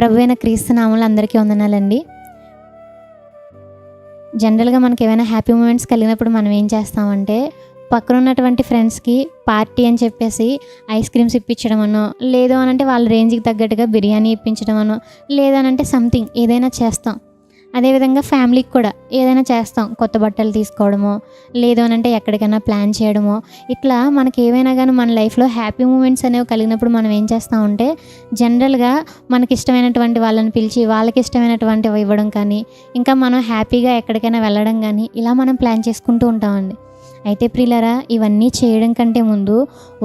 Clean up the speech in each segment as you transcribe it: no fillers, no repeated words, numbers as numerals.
ప్రభువైన క్రీస్తు నామములో అందరికీ వందనాలండి. జనరల్గా మనకి ఏమైనా హ్యాపీ మూమెంట్స్ కలిగినప్పుడు మనం ఏం చేస్తామంటే పక్కన ఉన్నటువంటి ఫ్రెండ్స్కి పార్టీ అని చెప్పేసి ఐస్ క్రీమ్స్ ఇప్పించడం అనో, లేదు అని అంటే వాళ్ళ రేంజ్కి తగ్గట్టుగా బిర్యానీ ఇప్పించడం అనో, లేదనంటే సంథింగ్ ఏదైనా చేస్తాం. అదేవిధంగా ఫ్యామిలీకి కూడా ఏదైనా చేస్తాం, కొత్త బట్టలు తీసుకోవడమో, లేదు అని అంటే ఎక్కడికైనా ప్లాన్ చేయడమో. ఇట్లా మనకి ఏవైనా కానీ మన లైఫ్లో హ్యాపీ మూమెంట్స్ అనేవి కలిగినప్పుడు మనం ఏం చేస్తామంటే జనరల్గా మనకి ఇష్టమైనటువంటి వాళ్ళని పిలిచి వాళ్ళకి ఇష్టమైనటువంటివి ఇవ్వడం కానీ, ఇంకా మనం హ్యాపీగా ఎక్కడికైనా వెళ్ళడం కానీ ఇలా మనం ప్లాన్ చేసుకుంటూ ఉంటామండి. అయితే ప్రియులారా, ఇవన్నీ చేయడం కంటే ముందు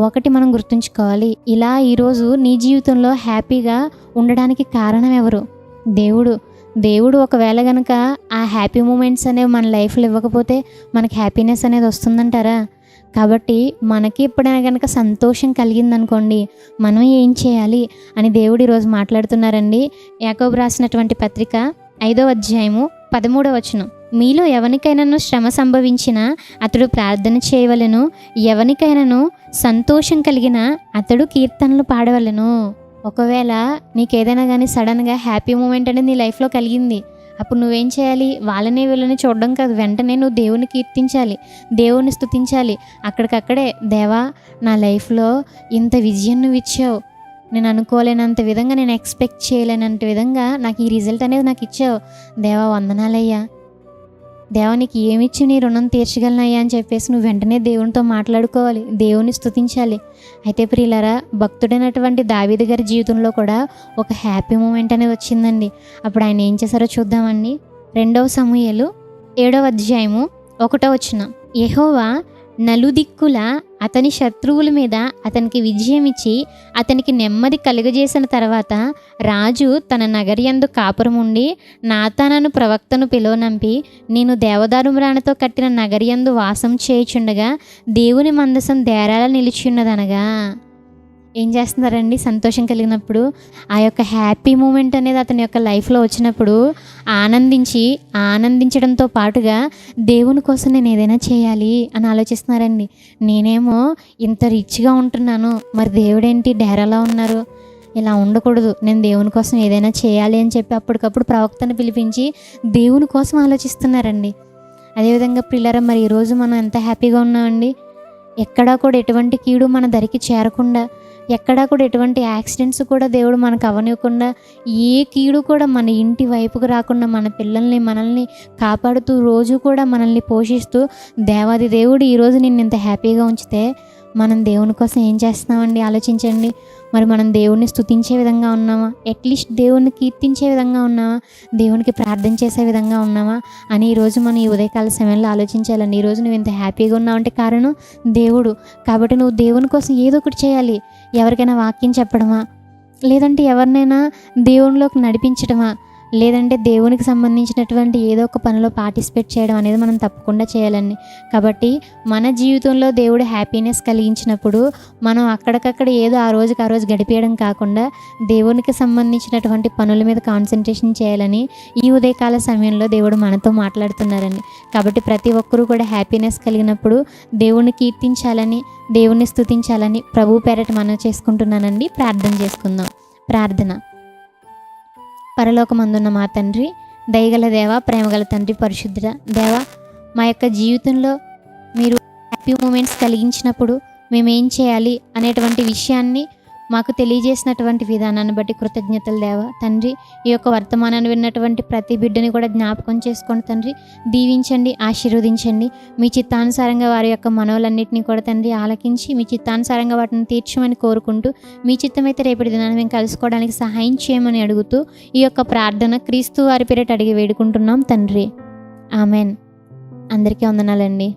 ఒకటి మనం గుర్తుంచుకోవాలి. ఇలా ఈరోజు నీ జీవితంలో హ్యాపీగా ఉండడానికి కారణం ఎవరు? దేవుడు ఒకవేళ కనుక ఆ హ్యాపీ మూమెంట్స్ అనేవి మన లైఫ్లో ఇవ్వకపోతే మనకి హ్యాపీనెస్ అనేది వస్తుందంటారా? కాబట్టి మనకి ఎప్పుడైనా కనుక సంతోషం కలిగిందనుకోండి, మనం ఏం చేయాలి అని దేవుడు ఈరోజు మాట్లాడుతున్నారండి. యాకోబు రాసినటువంటి పత్రిక 5వ అధ్యాయము 13వ వచనం. మీలో ఎవరికైనాను శ్రమ సంభవించినా అతడు ప్రార్థన చేయవలెను, ఎవరికైనాను సంతోషం కలిగినా అతడు కీర్తనలు పాడవలెను. ఒకవేళ నీకు ఏదైనా కానీ సడన్గా హ్యాపీ మూమెంట్ అనేది నీ లైఫ్లో కలిగింది, అప్పుడు నువ్వేం చేయాలి? వాళ్ళని వీళ్ళని చూడడం కాదు, వెంటనే నువ్వు దేవుని కీర్తించాలి, దేవుని స్తుతించాలి. అక్కడికక్కడే, దేవా నా లైఫ్లో ఇంత విజయం నువ్వు ఇచ్చావు, నేను అనుకోలేనంత విధంగా, నేను ఎక్స్పెక్ట్ చేయలేనంత విధంగా నాకు ఈ రిజల్ట్ అనేది నాకు ఇచ్చావు, దేవా వందనాలయ్యా, దేవా నీకు ఏమిచ్చి నీ రుణం తీర్చగలనయ్యా అని చెప్పేసి నువ్వు వెంటనే దేవునితో మాట్లాడుకోవాలి, దేవుని స్తుతించాలి. అయితే ప్రియులారా, భక్తుడైనటువంటి దావీదు గారి జీవితంలో కూడా ఒక హ్యాపీ మూమెంట్ అనేది వచ్చిందండి. అప్పుడు ఆయన ఏం చేశారో చూద్దామండి. 2వ సమూయేలు 7వ అధ్యాయము 1వ వచనం. యెహోవా నలుదిక్కుల అతని శత్రువుల మీద అతనికి విజయం ఇచ్చి అతనికి నెమ్మది కలుగజేసిన తర్వాత రాజు తన నగరియందు కాపురం ఉండి నాతానను ప్రవక్తను పిలువనంపి, నేను దేవదారుమ్రాణతో కట్టిన నగరియందు వాసం చేయుచుండగా దేవుని మందసం డేరాల నిలిచియున్నదనగా. ఏం చేస్తున్నారండి? సంతోషం కలిగినప్పుడు ఆ యొక్క హ్యాపీ మూమెంట్ అనేది అతని యొక్క లైఫ్లో వచ్చినప్పుడు ఆనందించడంతో పాటుగా దేవుని కోసం నేను ఏదైనా చేయాలి అని ఆలోచిస్తున్నారండి. నేనేమో ఇంత రిచ్గా ఉంటున్నాను, మరి దేవుడేంటి డేరాలా ఉన్నారు, ఇలా ఉండకూడదు, నేను దేవుని కోసం ఏదైనా చేయాలి అని చెప్పి అప్పటికప్పుడు ప్రవక్తను పిలిపించి దేవుని కోసం ఆలోచిస్తున్నారండి. అదేవిధంగా ప్రియులారా, మరి ఈరోజు మనం ఎంత హ్యాపీగా ఉన్నామండి. ఎక్కడా కూడా ఎటువంటి కీడు మన దరికి చేరకుండా, ఎక్కడా కూడా ఎటువంటి యాక్సిడెంట్స్ కూడా దేవుడు మనకు అవనివ్వకుండా, ఏ కీడు కూడా మన ఇంటి వైపుకు రాకుండా మన పిల్లల్ని మనల్ని కాపాడుతూ రోజు కూడా మనల్ని పోషిస్తూ దేవాది దేవుడు ఈరోజు నిన్ను ఇంత హ్యాపీగా ఉంచితే మనం దేవుని కోసం ఏం చేస్తున్నామండి? ఆలోచించండి. మరి మనం దేవుణ్ణి స్తుతించే విధంగా ఉన్నామా? అట్లీస్ట్ దేవుణ్ణి కీర్తించే విధంగా ఉన్నామా? దేవునికి ప్రార్థన చేసే విధంగా ఉన్నామా అని ఈరోజు మనం ఈ ఉదయకాల సమయంలో ఆలోచించాలండి. ఈరోజు నువ్వు ఇంత హ్యాపీగా ఉన్నావంటే కారణం దేవుడు. కాబట్టి నువ్వు దేవుని కోసం ఏదో ఒకటి చేయాలి. ఎవరికైనా వాక్యం చెప్పడమా, లేదంటే ఎవరినైనా దేవునిలోకి నడిపించడమా, లేదంటే దేవునికి సంబంధించినటువంటి ఏదో ఒక పనిలో పార్టిసిపేట్ చేయడం అనేది మనం తప్పకుండా చేయాలండి. కాబట్టి మన జీవితంలో దేవుడు హ్యాపీనెస్ కలిగించినప్పుడు మనం అక్కడికక్కడ ఏదో ఆ రోజు గడిపేయడం కాకుండా దేవునికి సంబంధించినటువంటి పనుల మీద కాన్సన్ట్రేషన్ చేయాలని ఈ ఉదయకాల సమయంలో దేవుడు మనతో మాట్లాడుతున్నారని. కాబట్టి ప్రతి ఒక్కరూ కూడా హ్యాపీనెస్ కలిగినప్పుడు దేవుణ్ణి కీర్తించాలని, దేవుణ్ణి స్తుతించాలని ప్రభు పేరట మనం చేసుకుంటున్నానండి. ప్రార్థన చేసుకుందాం. ప్రార్థన. పరలోకమందున్న మా తండ్రి, దయగల దేవ, ప్రేమగల తండ్రి, పరిశుద్ధుడ దేవ, మా యొక్క జీవితంలో మీరు హ్యాపీ మూమెంట్స్ కలిగించినప్పుడు మేమేం చేయాలి అనేటువంటి విషయాన్ని మాకు తెలియజేసినటువంటి విధానాన్ని బట్టి కృతజ్ఞతలు దేవ. తండ్రి, ఈ యొక్క వర్తమానాన్ని విన్నటువంటి ప్రతి బిడ్డని కూడా జ్ఞాపకం చేసుకోండి తండ్రి. దీవించండి, ఆశీర్వదించండి. మీ చిత్తానుసారంగా వారి యొక్క మనవులన్నింటినీ కూడా తండ్రి ఆలకించి మీ చిత్తానుసారంగా వాటిని తీర్చమని కోరుకుంటూ, మీ చిత్తమైతే రేపటి దినాన్ని మేము కలుసుకోవడానికి సహాయం చేయమని అడుగుతూ ఈ యొక్క ప్రార్థన క్రీస్తు వారి పేరిట అడిగి వేడుకుంటున్నాం తండ్రి. ఆమెన్. అందరికీ వందనాలండి.